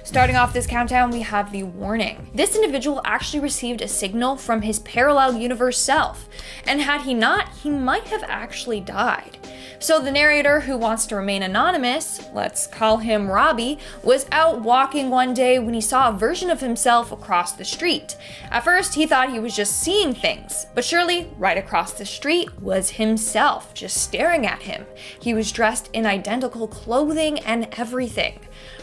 Starting off this countdown, we have the warning. This individual actually received a signal from his parallel universe self, and had he not, he might have actually died. So the narrator, who wants to remain anonymous, let's call him Robbie, was out walking one day when he saw a version of himself across the street. At first, he thought he was just seeing things, but surely, right across the street was himself, just staring at him. He was dressed in identical clothing and everything.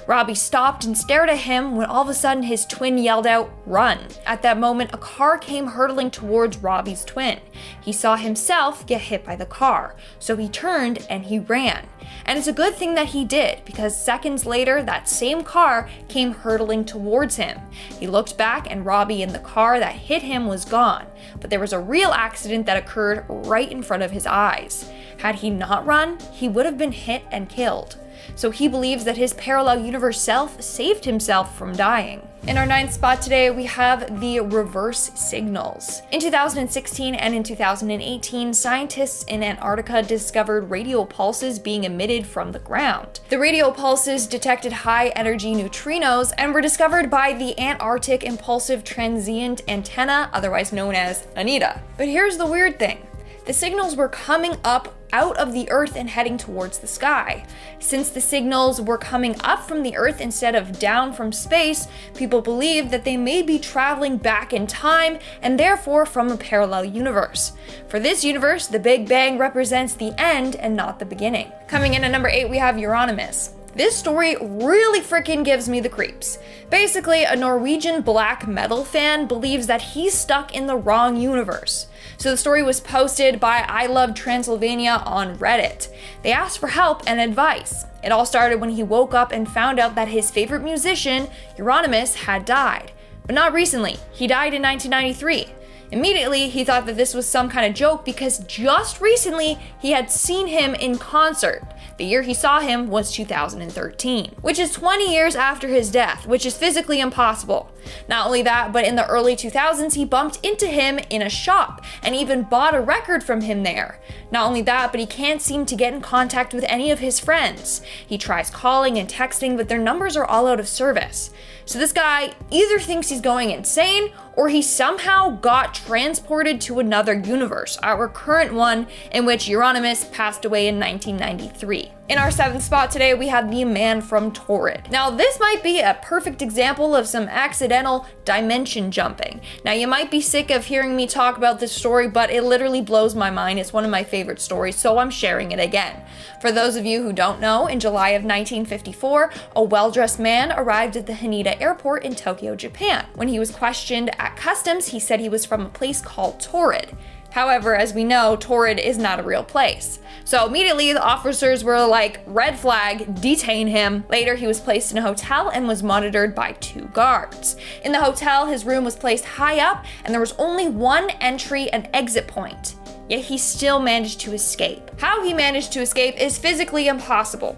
Robbie stopped and stared at him when all of a sudden his twin yelled out, "Run!" At that moment, a car came hurtling towards Robbie's twin. He saw himself get hit by the car, so he turned and he ran. And it's a good thing that he did, because seconds later, that same car came hurtling towards him. He looked back and Robbie in the car that hit him was gone, but there was a real accident that occurred right in front of his eyes. Had he not run, he would have been hit and killed. So he believes that his parallel universe self saved himself from dying. In our 9th spot today, we have the reverse signals. In 2016 and in 2018, scientists in Antarctica discovered radio pulses being emitted from the ground. The radio pulses detected high-energy neutrinos and were discovered by the Antarctic Impulsive Transient Antenna, otherwise known as ANITA. But here's the weird thing. The signals were coming up out of the Earth and heading towards the sky. Since the signals were coming up from the Earth instead of down from space, people believe that they may be traveling back in time and therefore from a parallel universe. For this universe, the Big Bang represents the end and not the beginning. Coming in at number 8, we have Euronymous. This story really freaking gives me the creeps. Basically, a Norwegian black metal fan believes that he's stuck in the wrong universe. So the story was posted by I Love Transylvania on Reddit. They asked for help and advice. It all started when he woke up and found out that his favorite musician, Euronymous, had died. But not recently. He died in 1993. Immediately, he thought that this was some kind of joke because just recently he had seen him in concert. The year he saw him was 2013, which is 20 years after his death, which is physically impossible. Not only that, but in the early 2000s, he bumped into him in a shop and even bought a record from him there. Not only that, but he can't seem to get in contact with any of his friends. He tries calling and texting, but their numbers are all out of service. So this guy either thinks he's going insane or he somehow got transported to another universe, our current one, in which Euronymous passed away in 1993. In our 7th spot today, we have the Man From Taurid. Now, this might be a perfect example of some accidental dimension jumping. Now, you might be sick of hearing me talk about this story, but it literally blows my mind. It's one of my favorite stories, so I'm sharing it again. For those of you who don't know, in July of 1954, a well-dressed man arrived at the Haneda Airport in Tokyo, Japan. When he was questioned at customs, he said he was from a place called Taurid. However, as we know, Taurid is not a real place. So immediately the officers were like, red flag, detain him. Later, he was placed in a hotel and was monitored by 2 guards. In the hotel, his room was placed high up and there was only one entry and exit point. Yet he still managed to escape. How he managed to escape is physically impossible.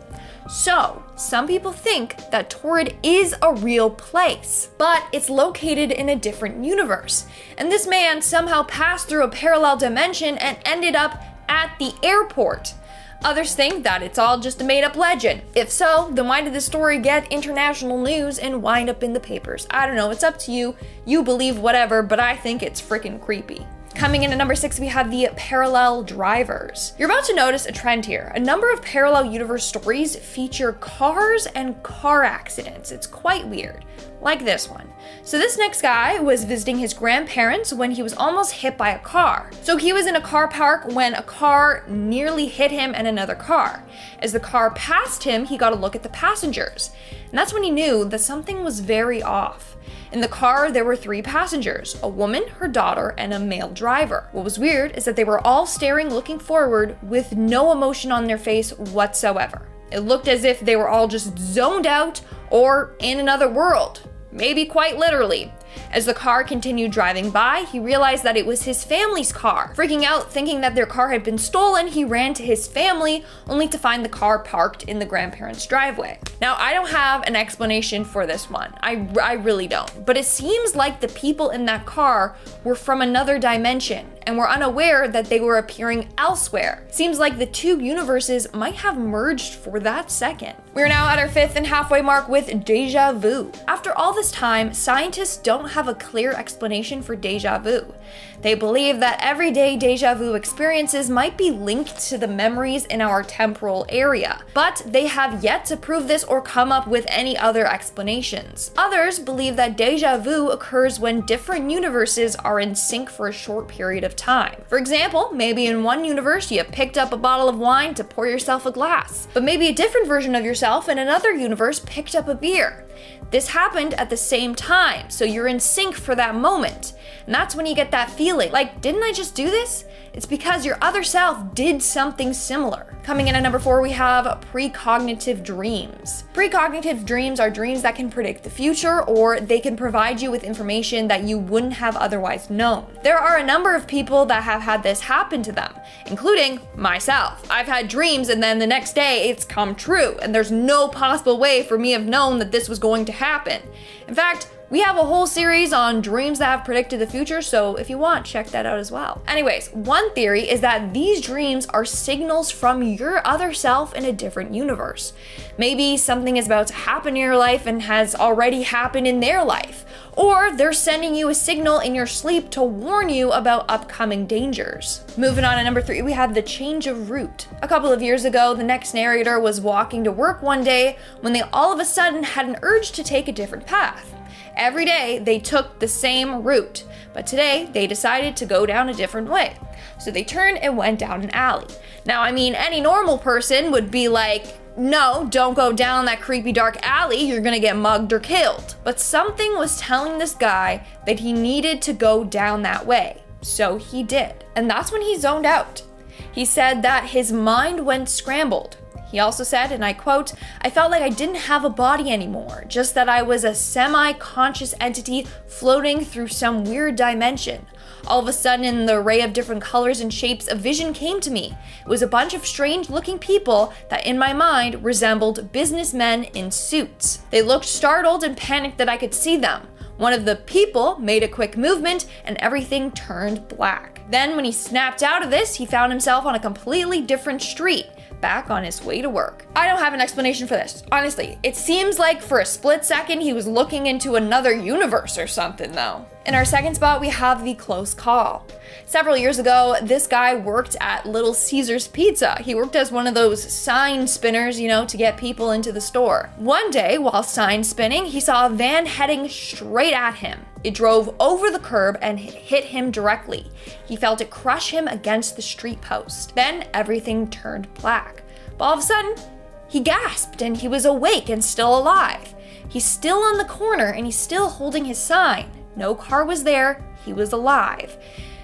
So, some people think that Taurid is a real place, but it's located in a different universe. And this man somehow passed through a parallel dimension and ended up at the airport. Others think that it's all just a made-up legend. If so, then why did the story get international news and wind up in the papers? I don't know, it's up to you. You believe whatever, but I think it's freaking creepy. Coming in at number 6, we have the parallel drivers. You're about to notice a trend here. A number of parallel universe stories feature cars and car accidents. It's quite weird, like this one. So this next guy was visiting his grandparents when he was almost hit by a car. So he was in a car park when a car nearly hit him and another car. As the car passed him, he got a look at the passengers. And that's when he knew that something was very off. In the car, there were 3 passengers, a woman, her daughter, and a male driver. What was weird is that they were all staring, looking forward, with no emotion on their face whatsoever. It looked as if they were all just zoned out or in another world, maybe quite literally. As the car continued driving by, he realized that it was his family's car. Freaking out, thinking that their car had been stolen, he ran to his family, only to find the car parked in the grandparents' driveway. Now, I don't have an explanation for this one. I really don't. But it seems like the people in that car were from another dimension. and were unaware that they were appearing elsewhere. Seems like the two universes might have merged for that second. We're now at our 5th and halfway mark with deja vu. After all this time, scientists don't have a clear explanation for deja vu. They believe that everyday deja vu experiences might be linked to the memories in our temporal area, but they have yet to prove this or come up with any other explanations. Others believe that deja vu occurs when different universes are in sync for a short period of time. For example, maybe in one universe you picked up a bottle of wine to pour yourself a glass, but maybe a different version of yourself in another universe picked up a beer. This happened at the same time, so you're in sync for that moment. And that's when you get that feeling, like, didn't I just do this? It's because your other self did something similar. Coming in at number 4, we have precognitive dreams. Precognitive dreams are dreams that can predict the future, or they can provide you with information that you wouldn't have otherwise known. There are a number of people that have had this happen to them, including myself. I've had dreams and then the next day it's come true, and there's no possible way for me to have known that this was going to happen. In fact, we have a whole series on dreams that have predicted the future, so if you want, check that out as well. Anyways, one theory is that these dreams are signals from your other self in a different universe. Maybe something is about to happen in your life and has already happened in their life. Or they're sending you a signal in your sleep to warn you about upcoming dangers. Moving on to number 3, we have the change of route. A couple of years ago, the next narrator was walking to work one day when they all of a sudden had an urge to take a different path. Every day they took the same route, but today they decided to go down a different way. So they turned and went down an alley. Now, I mean, any normal person would be like, no, don't go down that creepy dark alley, you're gonna get mugged or killed. But something was telling this guy that he needed to go down that way. So he did. And that's when he zoned out. He said that his mind went scrambled. He also said, and I quote, "I felt like I didn't have a body anymore, just that I was a semi-conscious entity floating through some weird dimension. All of a sudden, in the array of different colors and shapes, a vision came to me. It was a bunch of strange-looking people that in my mind resembled businessmen in suits. They looked startled and panicked that I could see them. One of the people made a quick movement and everything turned black. Then when he snapped out of this, he found himself on a completely different street, back on his way to work." I don't have an explanation for this. Honestly, it seems like for a split second he was looking into another universe or something though. In our second spot, we have the close call. Several years ago, this guy worked at Little Caesars Pizza. He worked as one of those sign spinners, to get people into the store. One day, while sign spinning, he saw a van heading straight at him. It drove over the curb and hit him directly. He felt it crush him against the street post. Then everything turned black. But all of a sudden, he gasped and he was awake and still alive. He's still on the corner and he's still holding his sign. No car was there, he was alive.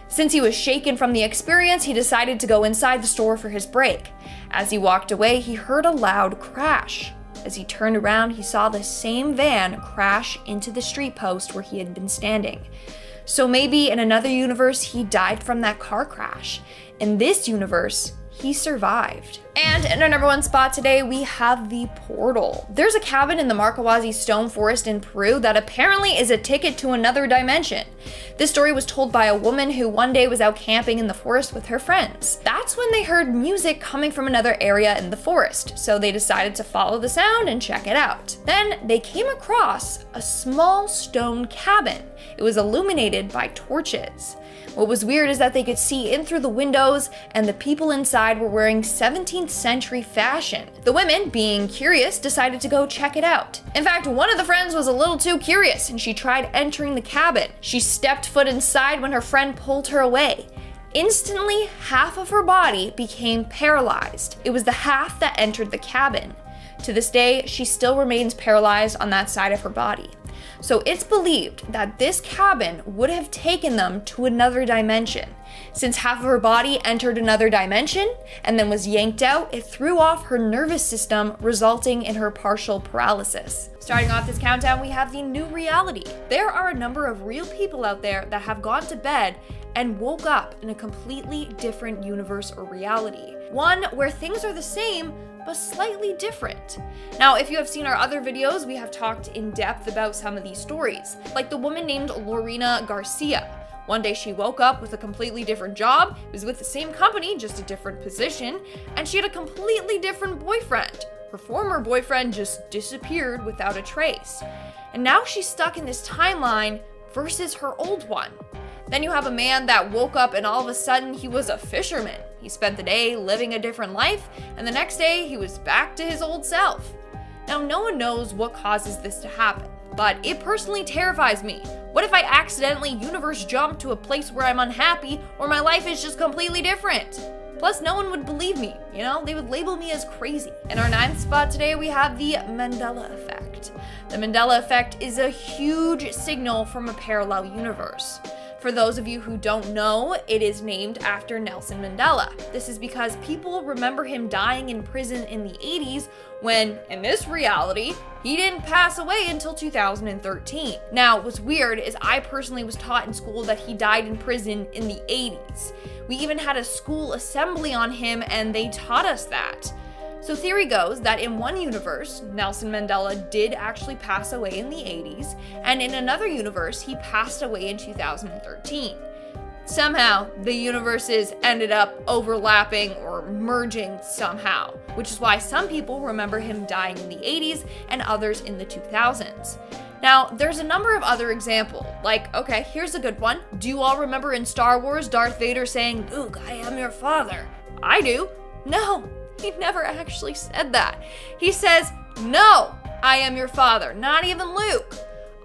Since he was shaken from the experience, he decided to go inside the store for his break. As he walked away, he heard a loud crash. As he turned around, he saw the same van crash into the street post where he had been standing. So maybe in another universe, he died from that car crash. In this universe, he survived. And in our number 1 spot today, we have the portal. There's a cabin in the Marcahuasi Stone Forest in Peru that apparently is a ticket to another dimension. This story was told by a woman who one day was out camping in the forest with her friends. That's when they heard music coming from another area in the forest, so they decided to follow the sound and check it out. Then they came across a small stone cabin. It was illuminated by torches. What was weird is that they could see in through the windows, and the people inside were wearing 17th century fashion. The women, being curious, decided to go check it out. In fact, one of the friends was a little too curious, and she tried entering the cabin. She stepped foot inside when her friend pulled her away. Instantly, half of her body became paralyzed. It was the half that entered the cabin. To this day, she still remains paralyzed on that side of her body. So it's believed that this cabin would have taken them to another dimension. Since half of her body entered another dimension and then was yanked out, it threw off her nervous system, resulting in her partial paralysis. Starting off this countdown, we have the new reality. There are a number of real people out there that have gone to bed and woke up in a completely different universe or reality. One where things are the same, but slightly different. Now, if you have seen our other videos, we have talked in depth about some of these stories, like the woman named Lorena Garcia. One day she woke up with a completely different job, was with the same company, just a different position, and she had a completely different boyfriend. Her former boyfriend just disappeared without a trace. And now she's stuck in this timeline versus her old one. Then you have a man that woke up and all of a sudden he was a fisherman. He spent the day living a different life, and the next day he was back to his old self. Now, no one knows what causes this to happen, but it personally terrifies me. What if I accidentally universe jump to a place where I'm unhappy or my life is just completely different? Plus, no one would believe me, they would label me as crazy. In our 9th spot today, we have the Mandela Effect. The Mandela Effect is a huge signal from a parallel universe. For those of you who don't know, it is named after Nelson Mandela. This is because people remember him dying in prison in the 80s when, in this reality, he didn't pass away until 2013. Now, what's weird is I personally was taught in school that he died in prison in the 80s. We even had a school assembly on him and they taught us that. So theory goes that in one universe, Nelson Mandela did actually pass away in the 80s, and in another universe, he passed away in 2013. Somehow, the universes ended up overlapping or merging somehow, which is why some people remember him dying in the 80s and others in the 2000s. Now, there's a number of other examples, okay, here's a good one. Do you all remember in Star Wars, Darth Vader saying, "Luke, I am your father"? I do. No. He never actually said that. He says, "No, I am your father," not even Luke.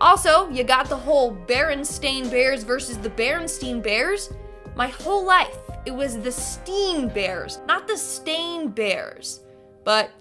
Also, you got the whole Berenstain Bears versus the Berenstein Bears. My whole life, it was the Steen Bears, not the Stain Bears. But,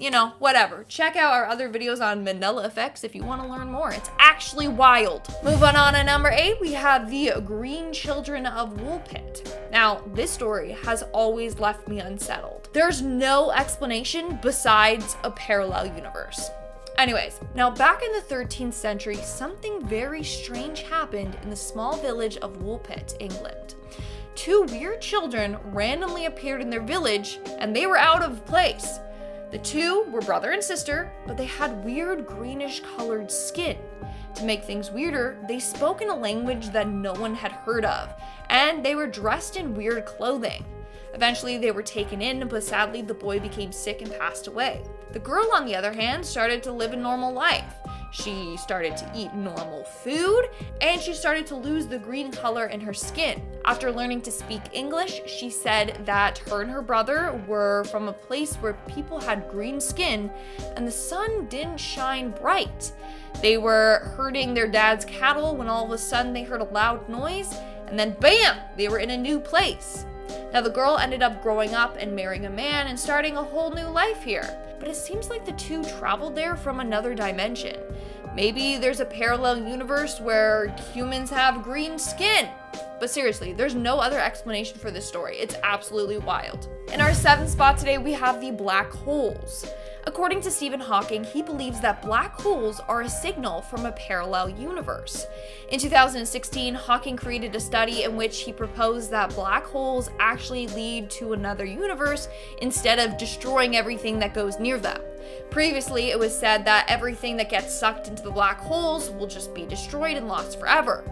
whatever. Check out our other videos on Mandela effects if you want to learn more. It's actually wild. Move on to number 8, we have the Green Children of Woolpit. Now, this story has always left me unsettled. There's no explanation besides a parallel universe. Anyways, now back in the 13th century, something very strange happened in the small village of Woolpit, England. 2 weird children randomly appeared in their village, and they were out of place. The 2 were brother and sister, but they had weird greenish colored skin. To make things weirder, they spoke in a language that no one had heard of, and they were dressed in weird clothing. Eventually, they were taken in, but sadly, the boy became sick and passed away. The girl, on the other hand, started to live a normal life. She started to eat normal food, and she started to lose the green color in her skin. After learning to speak English, she said that her and her brother were from a place where people had green skin, and the sun didn't shine bright. They were herding their dad's cattle when all of a sudden they heard a loud noise, and then bam, they were in a new place. Now the girl ended up growing up and marrying a man and starting a whole new life here. But it seems like the 2 traveled there from another dimension. Maybe there's a parallel universe where humans have green skin. But seriously, there's no other explanation for this story. It's absolutely wild. In our 7th spot today, we have the black holes. According to Stephen Hawking, he believes that black holes are a signal from a parallel universe. In 2016, Hawking created a study in which he proposed that black holes actually lead to another universe instead of destroying everything that goes near them. Previously, it was said that everything that gets sucked into the black holes will just be destroyed and lost forever.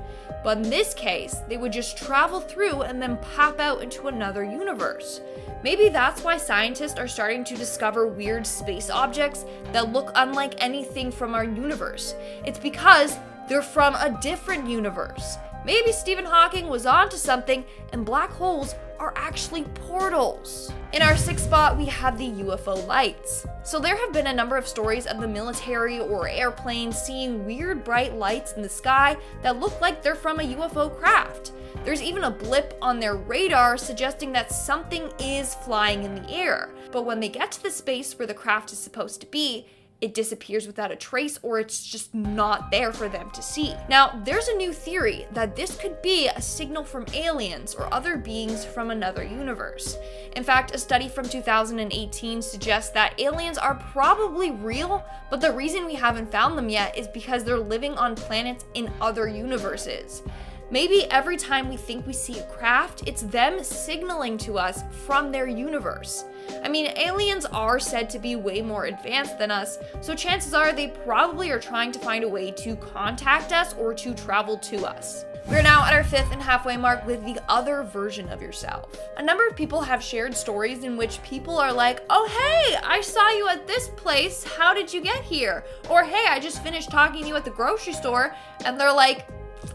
But in this case, they would just travel through and then pop out into another universe. Maybe that's why scientists are starting to discover weird space objects that look unlike anything from our universe. It's because they're from a different universe. Maybe Stephen Hawking was onto something and black holes are actually portals. In our 6th spot, we have the UFO Lights. So there have been a number of stories of the military or airplanes seeing weird bright lights in the sky that look like they're from a UFO craft. There's even a blip on their radar suggesting that something is flying in the air. But when they get to the space where the craft is supposed to be, it disappears without a trace, or it's just not there for them to see. Now, there's a new theory that this could be a signal from aliens or other beings from another universe. In fact, a study from 2018 suggests that aliens are probably real, but the reason we haven't found them yet is because they're living on planets in other universes. Maybe every time we think we see a craft, it's them signaling to us from their universe. I mean, aliens are said to be way more advanced than us, so chances are they probably are trying to find a way to contact us or to travel to us. We're now at our 5th and halfway mark with the other version of yourself. A number of people have shared stories in which people are like, oh hey, I saw you at this place, how did you get here? Or hey, I just finished talking to you at the grocery store, and they're like,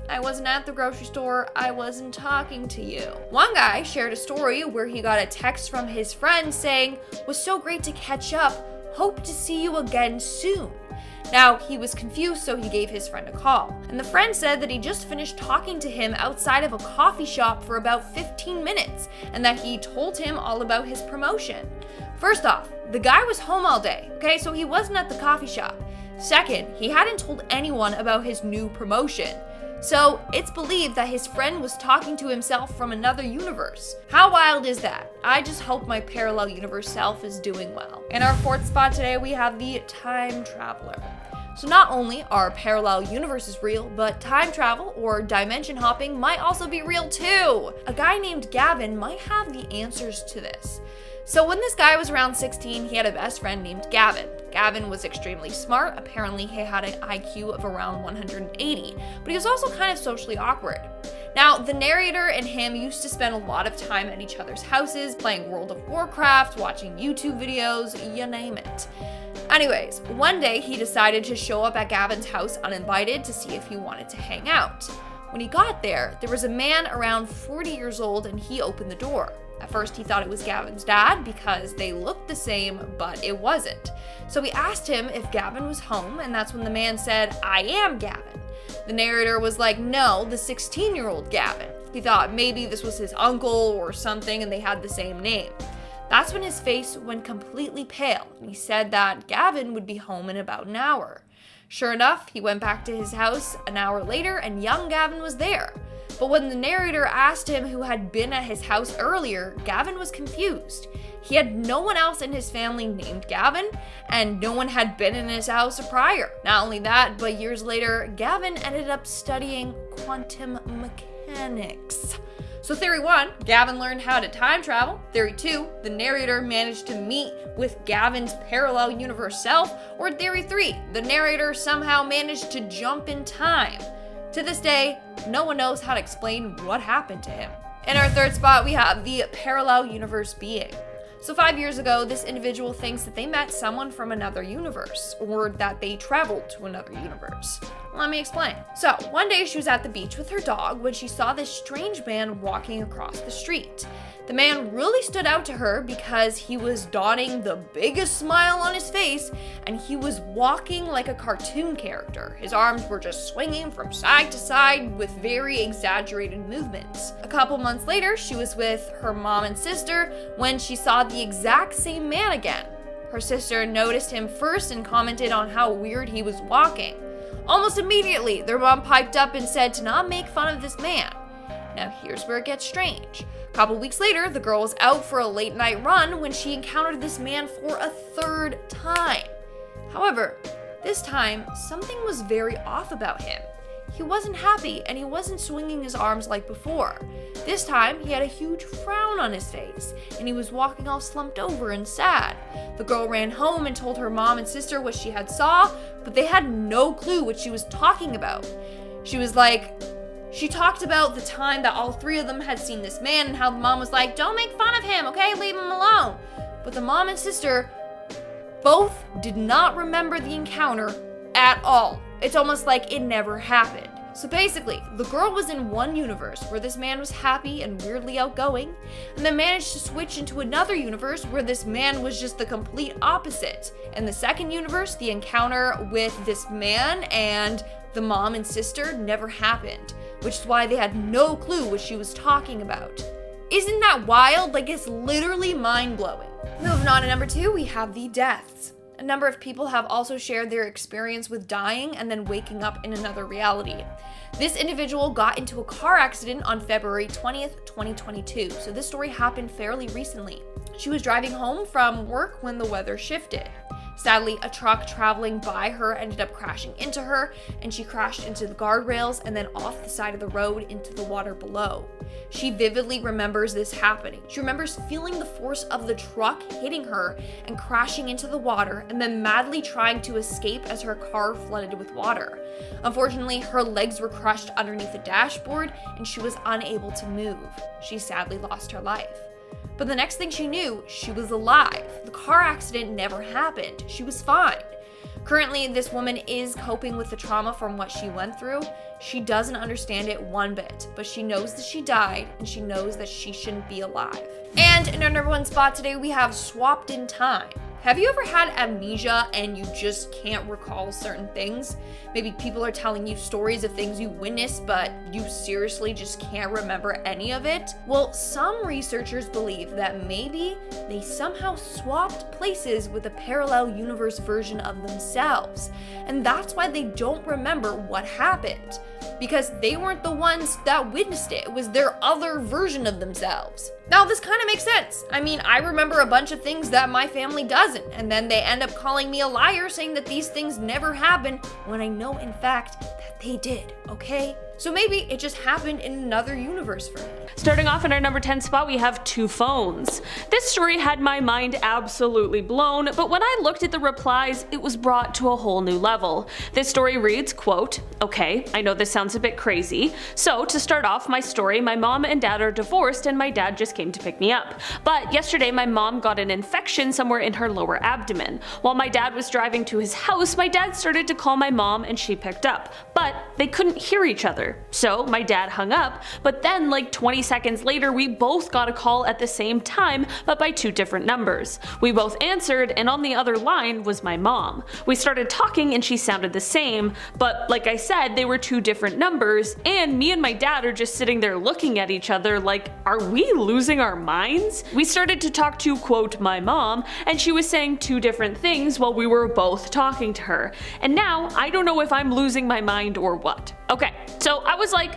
I wasn't at the grocery store, I wasn't talking to you. One guy shared a story where he got a text from his friend saying, was so great to catch up, hope to see you again soon. Now, he was confused, so he gave his friend a call. And the friend said that he just finished talking to him outside of a coffee shop for about 15 minutes, and that he told him all about his promotion. First off, the guy was home all day, okay, so he wasn't at the coffee shop. Second, he hadn't told anyone about his new promotion. So it's believed that his friend was talking to himself from another universe. How wild is that? I just hope my parallel universe self is doing well. In our 4th spot today, we have the time traveler. So not only are parallel universes real, but time travel or dimension hopping might also be real too. A guy named Gavin might have the answers to this. So when this guy was around 16, he had a best friend named Gavin. Gavin was extremely smart. Apparently he had an IQ of around 180, but he was also kind of socially awkward. Now, the narrator and him used to spend a lot of time at each other's houses, playing World of Warcraft, watching YouTube videos, you name it. Anyways, one day he decided to show up at Gavin's house uninvited to see if he wanted to hang out. When he got there was a man around 40 years old, and he opened the door. At first he thought it was Gavin's dad because they looked the same, but it wasn't. So he asked him if Gavin was home, and that's when the man said, I am Gavin. The narrator was like, no, the 16-year-old Gavin. He thought maybe this was his uncle or something and they had the same name. That's when his face went completely pale, and he said that Gavin would be home in about an hour. Sure enough, he went back to his house an hour later and young Gavin was there. But when the narrator asked him who had been at his house earlier, Gavin was confused. He had no one else in his family named Gavin, and no one had been in his house prior. Not only that, but years later, Gavin ended up studying quantum mechanics. So theory 1, Gavin learned how to time travel. Theory 2, the narrator managed to meet with Gavin's parallel universe self. Or theory 3, the narrator somehow managed to jump in time. To this day, no one knows how to explain what happened to him. In our 3rd spot, we have the parallel universe being. So 5 years ago, this individual thinks that they met someone from another universe, or that they traveled to another universe. Let me explain. So one day she was at the beach with her dog when she saw this strange man walking across the street. The man really stood out to her because he was donning the biggest smile on his face, and he was walking like a cartoon character. His arms were just swinging from side to side with very exaggerated movements. A couple months later, she was with her mom and sister when she saw the exact same man again. Her sister noticed him first and commented on how weird he was walking. Almost immediately, their mom piped up and said to not make fun of this man. Now here's where it gets strange. A couple weeks later, the girl was out for a late night run when she encountered this man for a 3rd time. However, this time, something was very off about him. He wasn't happy and he wasn't swinging his arms like before. This time, he had a huge frown on his face and he was walking all slumped over and sad. The girl ran home and told her mom and sister what she had saw, but they had no clue what she was talking about. She talked about the time that all 3 of them had seen this man and how the mom was like, don't make fun of him, okay? Leave him alone. But the mom and sister both did not remember the encounter at all. It's almost like it never happened. So basically, the girl was in one universe where this man was happy and weirdly outgoing, and then managed to switch into another universe where this man was just the complete opposite. In the 2nd universe, the encounter with this man and the mom and sister never happened, which is why they had no clue what she was talking about. Isn't that wild? Like, it's literally mind-blowing. Moving on to number 2, we have the deaths. A number of people have also shared their experience with dying and then waking up in another reality. This individual got into a car accident on February 20th, 2022, so this story happened fairly recently. She was driving home from work when the weather shifted. Sadly, a truck traveling by her ended up crashing into her, and she crashed into the guardrails and then off the side of the road into the water below. She vividly remembers this happening. She remembers feeling the force of the truck hitting her and crashing into the water, and then madly trying to escape as her car flooded with water. Unfortunately, her legs were crushed underneath the dashboard and she was unable to move. She sadly lost her life. But the next thing she knew, she was alive. The car accident never happened. She was fine. Currently, this woman is coping with the trauma from what she went through. She doesn't understand it one bit, but she knows that she died and she knows that she shouldn't be alive. And in our number one spot today, we have Swapped in Time. Have you ever had amnesia and you just can't recall certain things? Maybe people are telling you stories of things you witnessed, but you seriously just can't remember any of it? Well, some researchers believe that maybe they somehow swapped places with a parallel universe version of themselves. And that's why they don't remember what happened. Because they weren't the ones that witnessed it. It was their other version of themselves. Now, this kind of makes sense. I mean, I remember a bunch of things that my family doesn't, and then they end up calling me a liar saying that these things never happened when I know in fact that they did, okay? So maybe it just happened in another universe for me. Starting off in our number 10 spot, we have Two Phones. This story had my mind absolutely blown, but when I looked at the replies, it was brought to a whole new level. This story reads, quote, "Okay, I know this sounds a bit crazy. So to start off my story, my mom and dad are divorced and my dad just came to pick me up. But yesterday my mom got an infection somewhere in her lower abdomen. While my dad was driving to his house, my dad started to call my mom and she picked up. But they couldn't hear each other. So my dad hung up, but then like 20 seconds later we both got a call at the same time, but by two different numbers. We both answered, and on the other line was my mom. We started talking and she sounded the same, but like I said, they were two different numbers, and me and my dad are just sitting there looking at each other like, are we losing our minds? We started to talk to, quote, my mom, and she was saying two different things while we were both talking to her. And now I don't know if I'm losing my mind or what. Okay, so I was like,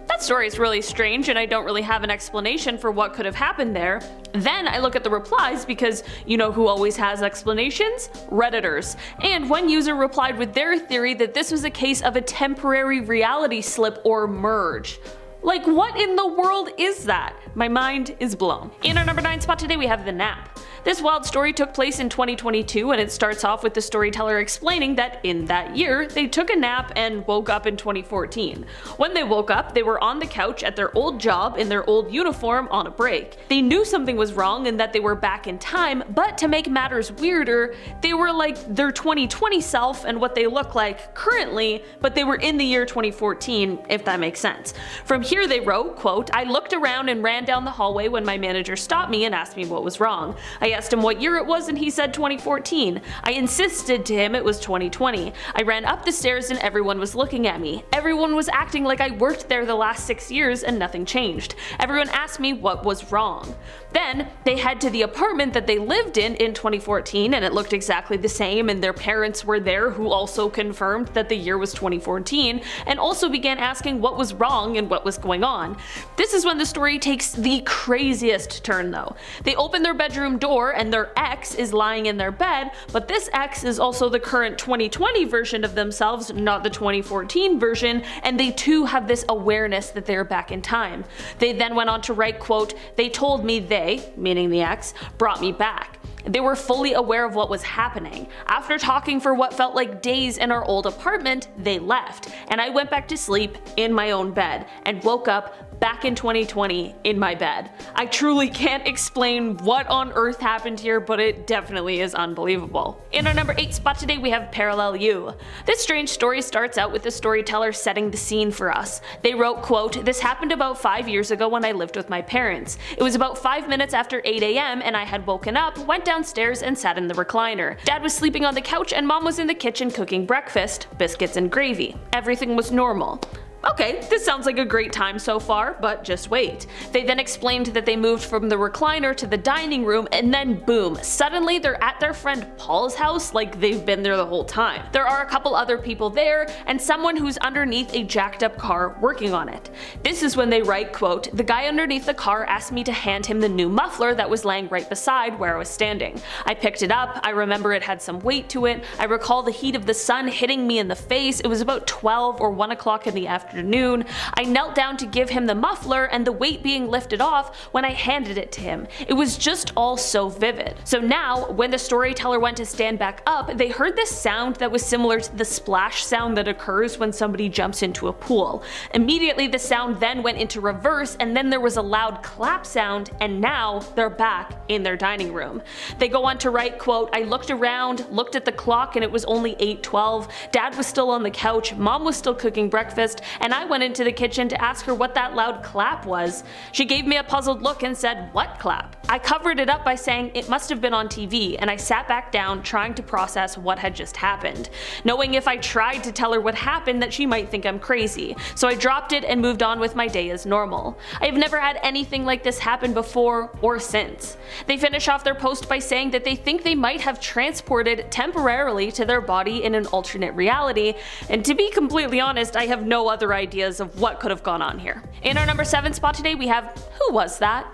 that story is really strange and I don't really have an explanation for what could have happened there. Then I look at the replies because you know who always has explanations? Redditors. And one user replied with their theory that this was a case of a temporary reality slip or merge. Like, what in the world is that? My mind is blown. In our number 9 spot today, we have The Nap. This wild story took place in 2022, and it starts off with the storyteller explaining that in that year, they took a nap and woke up in 2014. When they woke up, they were on the couch at their old job in their old uniform on a break. They knew something was wrong and that they were back in time, but to make matters weirder, they were like their 2020 self and what they look like currently, but they were in the year 2014, if that makes sense. From here they wrote, quote, "I looked around and ran down the hallway when my manager stopped me and asked me what was wrong. I asked him what year it was and he said 2014. I insisted to him it was 2020. I ran up the stairs and everyone was looking at me. Everyone was acting like I worked there the last 6 years and nothing changed. Everyone asked me what was wrong. Then they head to the apartment that they lived in 2014 and it looked exactly the same, and their parents were there who also confirmed that the year was 2014 and also began asking what was wrong and what was going on. This is when the story takes the craziest turn though. They open their bedroom door and their ex is lying in their bed, but this ex is also the current 2020 version of themselves, not the 2014 version, and they too have this awareness that they're back in time. They then went on to write, quote, "They told me they," meaning the ex, "brought me back. They were fully aware of what was happening. After talking for what felt like days in our old apartment, they left, and I went back to sleep in my own bed and woke up back in 2020 in my bed. I truly can't explain what on earth happened here, but it definitely is unbelievable." In our number 8 spot today, we have Parallel You. This strange story starts out with the storyteller setting the scene for us. They wrote, quote, "This happened about 5 years ago when I lived with my parents. It was about 5 minutes after 8 a.m. and I had woken up, went downstairs and sat in the recliner. Dad was sleeping on the couch and mom was in the kitchen cooking breakfast, biscuits and gravy. Everything was normal. Okay, this sounds like a great time so far, but just wait. They then explained that they moved from the recliner to the dining room, and then boom, suddenly they're at their friend Paul's house like they've been there the whole time. There are a couple other people there, and someone who's underneath a jacked up car working on it. This is when they write, quote, "The guy underneath the car asked me to hand him the new muffler that was laying right beside where I was standing. I picked it up, I remember it had some weight to it, I recall the heat of the sun hitting me in the face, it was about 12 or 1 o'clock in the afternoon. I knelt down to give him the muffler and the weight being lifted off when I handed it to him. It was just all so vivid." So now, when the storyteller went to stand back up, they heard this sound that was similar to the splash sound that occurs when somebody jumps into a pool. Immediately the sound then went into reverse, and then there was a loud clap sound, and now they're back in their dining room. They go on to write, quote, "I looked around, looked at the clock, and it was only 8:12. Dad was still on the couch, Mom was still cooking breakfast, and I went into the kitchen to ask her what that loud clap was. She gave me a puzzled look and said, 'What clap?' I covered it up by saying it must have been on TV, and I sat back down trying to process what had just happened, knowing if I tried to tell her what happened that she might think I'm crazy. So I dropped it and moved on with my day as normal. I have never had anything like this happen before or since." They finish off their post by saying that they think they might have transported temporarily to their body in an alternate reality, and to be completely honest, I have no other ideas of what could have gone on here. In our number 7 spot today we have Who Was That?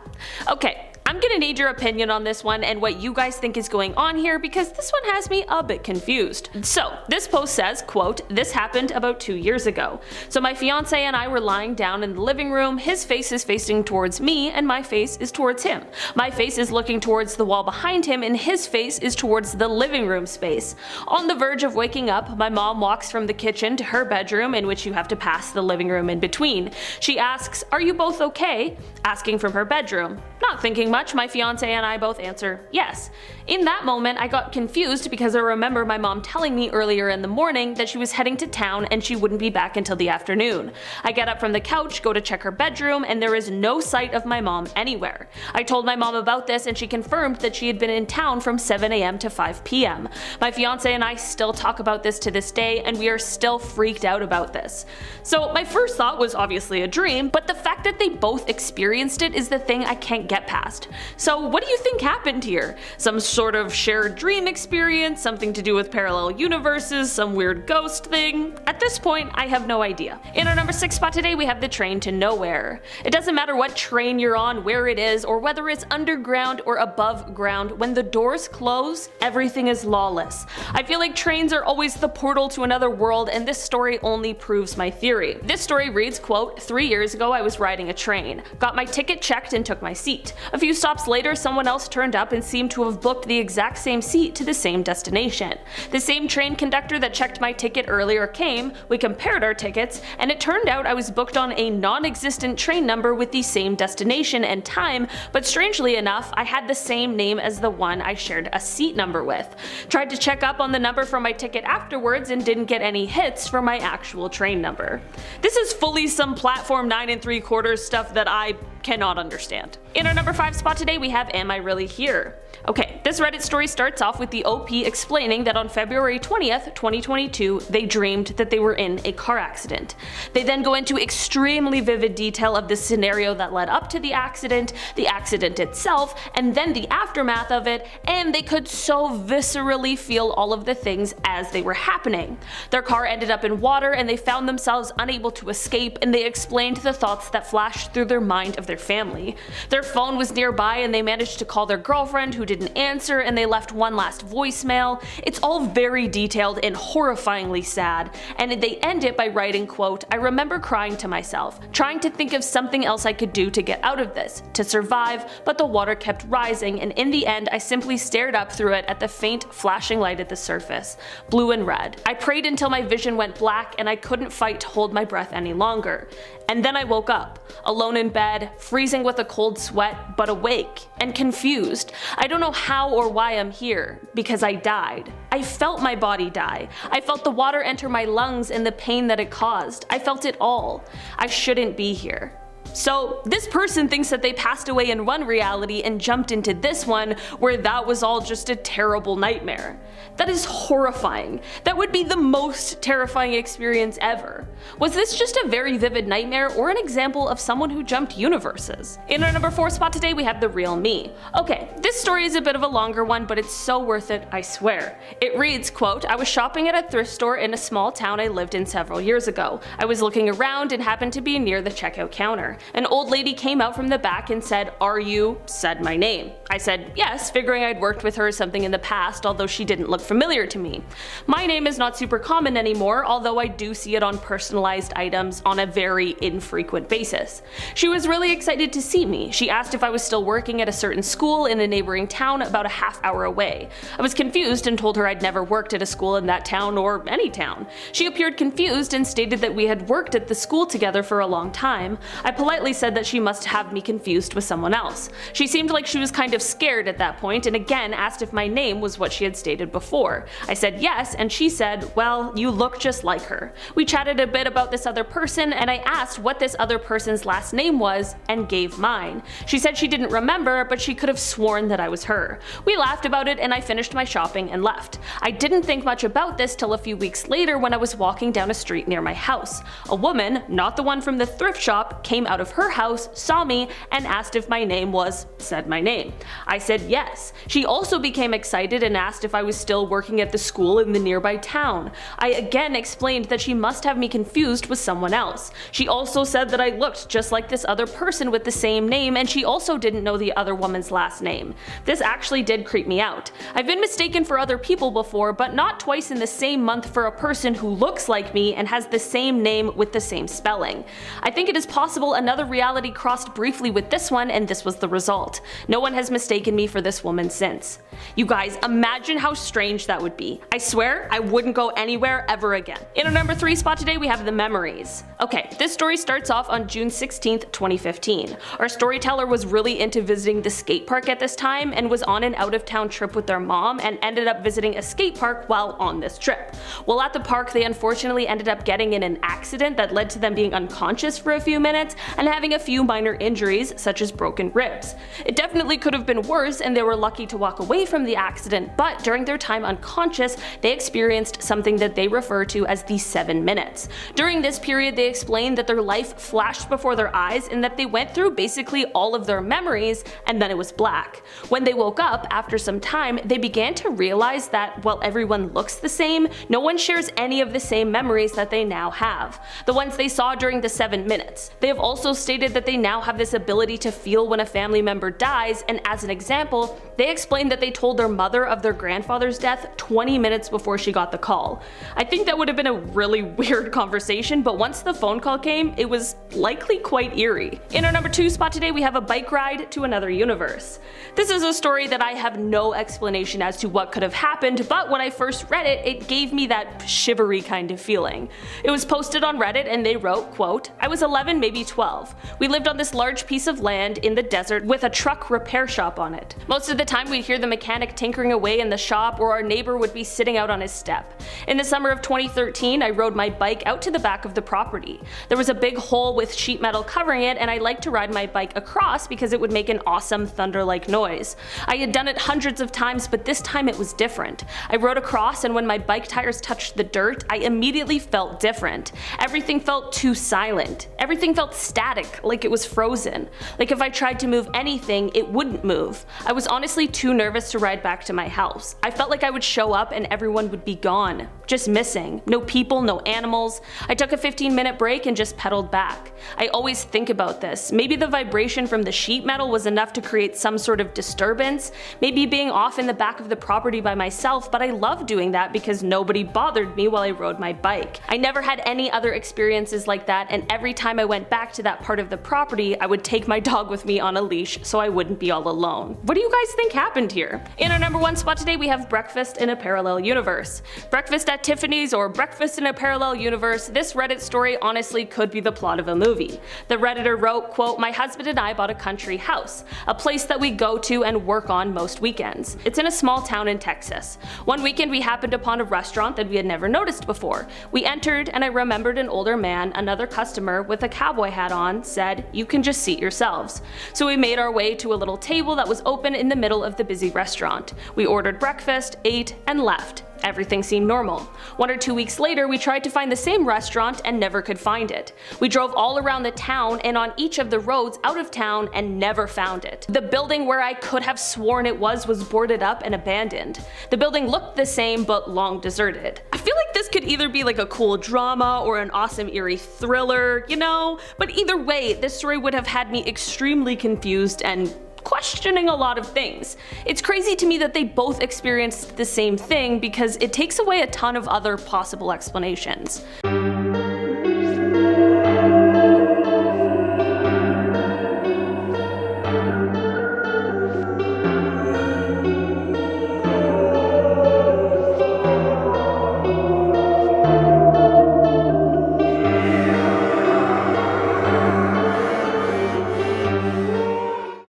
Okay, I'm gonna need your opinion on this one and what you guys think is going on here, because this one has me a bit confused. So this post says, quote, "This happened about 2 years ago. So my fiance and I were lying down in the living room, his face is facing towards me and my face is towards him. My face is looking towards the wall behind him and his face is towards the living room space. On the verge of waking up, my mom walks from the kitchen to her bedroom, in which you have to pass the living room in between. She asks, 'Are you both okay?' asking from her bedroom. Not thinking much, my fiance and I both answer, 'Yes.' In that moment, I got confused because I remember my mom telling me earlier in the morning that she was heading to town and she wouldn't be back until the afternoon. I get up from the couch, go to check her bedroom, and there is no sight of my mom anywhere. I told my mom about this and she confirmed that she had been in town from 7 a.m. to 5 p.m. My fiance and I still talk about this to this day, and we are still freaked out about this." So my first thought was obviously a dream, but the fact that they both experienced it is the thing I can't get past. So what do you think happened here? Some sort of shared dream experience, something to do with parallel universes, some weird ghost thing? At this point, I have no idea. In our number 6 spot today, we have the train to nowhere. It doesn't matter what train you're on, where it is, or whether it's underground or above ground, when the doors close, everything is lawless. I feel like trains are always the portal to another world, and this story only proves my theory. This story reads, quote, "3 years ago I was riding a train. Got my ticket checked and took my seat. A few stops later, someone else turned up and seemed to have booked the exact same seat to the same destination. The same train conductor that checked my ticket earlier came, we compared our tickets, and it turned out I was booked on a non-existent train number with the same destination and time, but strangely enough, I had the same name as the one I shared a seat number with. Tried to check up on the number from my ticket afterwards and didn't get any hits for my actual train number." This is fully some platform 9 3/4 stuff that I cannot understand. In our number 5 spot today, we have Am I Really Here? Okay, this Reddit story starts off with the OP explaining that on February 20th, 2022, they dreamed that they were in a car accident. They then go into extremely vivid detail of the scenario that led up to the accident itself, and then the aftermath of it, and they could so viscerally feel all of the things as they were happening. Their car ended up in water and they found themselves unable to escape, and they explained the thoughts that flashed through their mind of their family. Their phone was nearby and they managed to call their girlfriend, who didn't answer, and they left one last voicemail. It's all very detailed and horrifyingly sad, and they end it by writing, quote, "I remember crying to myself, trying to think of something else I could do to get out of this, to survive, but the water kept rising, and in the end I simply stared up through it at the faint flashing light at the surface, blue and red. I prayed until my vision went black and I couldn't fight to hold my breath any longer. And then I woke up, alone in bed, freezing with a cold sweat, but awake and confused. I don't know how or why I'm here, because I died. I felt my body die. I felt the water enter my lungs and the pain that it caused. I felt it all. I shouldn't be here. So this person thinks that they passed away in one reality and jumped into this one where that was all just a terrible nightmare. That is horrifying. That would be the most terrifying experience ever. Was this just a very vivid nightmare or an example of someone who jumped universes? In our number 4 spot today we have the real me. Okay, this story is a bit of a longer one, but it's so worth it, I swear. It reads, quote, I was shopping at a thrift store in a small town I lived in several years ago. I was looking around and happened to be near the checkout counter. An old lady came out from the back and said, "Are you?" said my name. I said yes, figuring I'd worked with her or something in the past, although she didn't look familiar to me. My name is not super common anymore, although I do see it on personalized items on a very infrequent basis. She was really excited to see me. She asked if I was still working at a certain school in a neighboring town about a half-hour away. I was confused and told her I'd never worked at a school in that town or any town. She appeared confused and stated that we had worked at the school together for a long time. I politely said that she must have me confused with someone else. She seemed like she was kind of scared at that point and again asked if my name was what she had stated before. I said yes, and she said, well, you look just like her. We chatted a bit about this other person and I asked what this other person's last name was and gave mine. She said she didn't remember, but she could have sworn that I was her. We laughed about it and I finished my shopping and left. I didn't think much about this till a few weeks later when I was walking down a street near my house. A woman, not the one from the thrift shop, came out of her house, saw me, and asked if my name was, said my name. I said yes. She also became excited and asked if I was still working at the school in the nearby town. I again explained that she must have me confused with someone else. She also said that I looked just like this other person with the same name, and she also didn't know the other woman's last name. This actually did creep me out. I've been mistaken for other people before, but not twice in the same month for a person who looks like me and has the same name with the same spelling. I think it is possible another reality crossed briefly with this one and this was the result. No one has mistaken me for this woman since. You guys, imagine how strange that would be. I swear I wouldn't go anywhere ever again. In our number 3 spot today we have the memories. Okay, this story starts off on June 16th, 2015. Our storyteller was really into visiting the skate park at this time and was on an out-of-town trip with their mom and ended up visiting a skate park while on this trip. While at the park they unfortunately ended up getting in an accident that led to them being unconscious for a few minutes and having a few minor injuries such as broken ribs. It definitely could have been worse and they were lucky to walk away from the accident, but during their time unconscious they experienced something that they refer to as the 7 minutes. During this period they explained that their life flashed before their eyes and that they went through basically all of their memories and then it was black. When they woke up after some time they began to realize that while everyone looks the same, no one shares any of the same memories that they now have. The ones they saw during the 7 minutes. They have also stated that they now have this ability to feel when a family member dies, and as an example, they explained that they told their mother of their grandfather's death 20 minutes before she got the call. I think that would have been a really weird conversation, but once the phone call came, it was likely quite eerie. In our number 2 spot today we have a bike ride to another universe. This is a story that I have no explanation as to what could have happened, but when I first read it, it gave me that shivery kind of feeling. It was posted on Reddit and they wrote, quote, I was 11, maybe 12. We lived on this large piece of land in the desert with a truck repair shop on it. Most of the time we'd hear the mechanic tinkering away in the shop or our neighbor would be sitting out on his step. In the summer of 2013, I rode my bike out to the back of the property. There was a big hole with sheet metal covering it and I liked to ride my bike across because it would make an awesome thunder-like noise. I had done it hundreds of times, but this time it was different. I rode across and when my bike tires touched the dirt, I immediately felt different. Everything felt too silent. Everything felt static, like it was frozen. Like if I tried to move anything, it wouldn't move. I was honestly too nervous to ride back to my house. I felt like I would show up and everyone would be gone. Just missing. No people, no animals. I took a 15-minute break and just pedaled back. I always think about this. Maybe the vibration from the sheet metal was enough to create some sort of disturbance. Maybe being off in the back of the property by myself, but I loved doing that because nobody bothered me while I rode my bike. I never had any other experiences like that, and every time I went back to that part of the property, I would take my dog with me on a leash so I wouldn't be all alone. What do you guys think happened here? In our number 1 spot today we have Breakfast in a Parallel Universe. Breakfast at Tiffany's or Breakfast in a Parallel Universe, this Reddit story honestly could be the plot of a movie. The Redditor wrote, quote, my husband and I bought a country house, a place that we go to and work on most weekends. It's in a small town in Texas. One weekend we happened upon a restaurant that we had never noticed before. We entered and I remembered an older man, another customer with a cowboy hat on, said, "You can just seat yourselves." So we made our way to a little table that was open in the middle of the busy restaurant. We ordered breakfast, ate, and left. Everything seemed normal. 1 or 2 weeks later, we tried to find the same restaurant and never could find it. We drove all around the town and on each of the roads out of town and never found it. The building where I could have sworn it was boarded up and abandoned. The building looked the same but long deserted. I feel like this could either be like a cool drama or an awesome eerie thriller, you know? But either way, this story would have had me extremely confused and questioning a lot of things. It's crazy to me that they both experienced the same thing because it takes away a ton of other possible explanations.